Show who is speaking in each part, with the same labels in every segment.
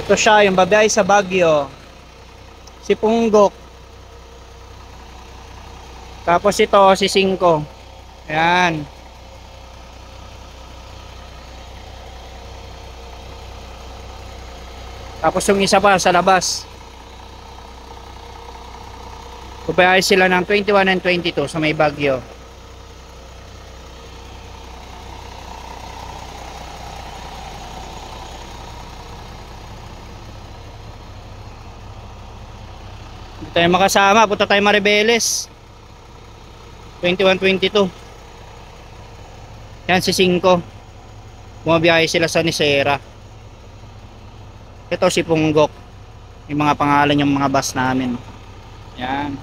Speaker 1: Ito siya, yung babiyahe sa Baguio. Si Punggok. Tapos ito, si Singko. Ayan. Tapos yung isa pa sa labas. Babiyahe sila ng 21 and 22 sa may Baguio. Hindi tayo makasama, punta tayo Maribeles 21-22. Yan si 5. Bumabiyahe sila sa Nisera. Ito si Punggok. Yung mga pangalan yung mga bus namin. Yan.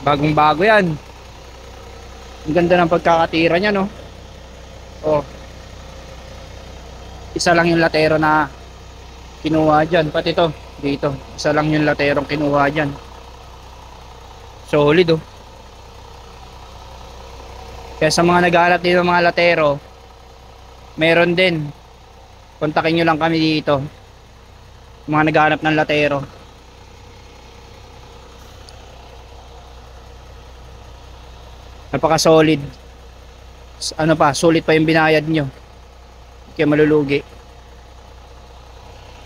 Speaker 1: Bagong bago yan. Ang ganda ng pagkakatira niya, no? Oh. Isa lang yung latero na kinuha dyan. Pati ito, dito. Isa lang yung laterong kinuha dyan. Solid, oh. Kaya sa mga naghahanap dito ng mga latero, meron din. Kontakin nyo lang kami dito. Mga naghahanap ng latero. Napaka solid. Ano pa, solid pa yung binayad nyo. Kaya malulugi.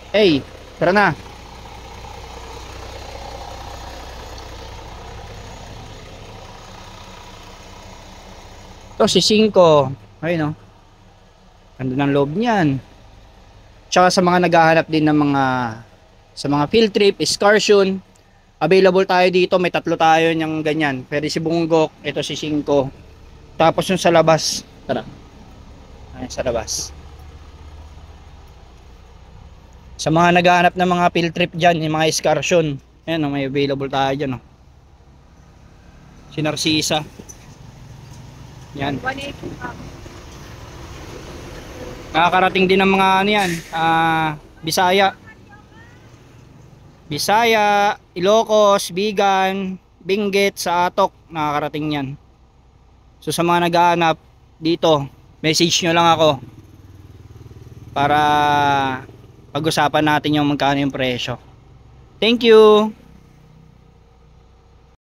Speaker 1: Hey, tara na. Ito si 5. Ayun, oh. Ganda ng loob niyan. Tsaka sa mga naghahanap din ng mga sa mga field trip, excursion, available tayo dito. May 3 tayo niyang ganyan. Pwede si Bunggok, ito si 5. Tapos yung sa labas. Tara. Ayun, sa labas. Sa mga naghahanap ng mga field trip dyan, yung mga excursion, ayan, oh, may available tayo dyan, oh. Si Narcisa. Yan. Nakakarating din ng mga ano yan, Bisaya. Bisaya, Ilocos, Bigan, Benguet, sa Atok, nakakarating yan. So sa mga naghahanap dito, message nyo lang ako para pag-usapan natin yung magkano yung presyo. Thank you!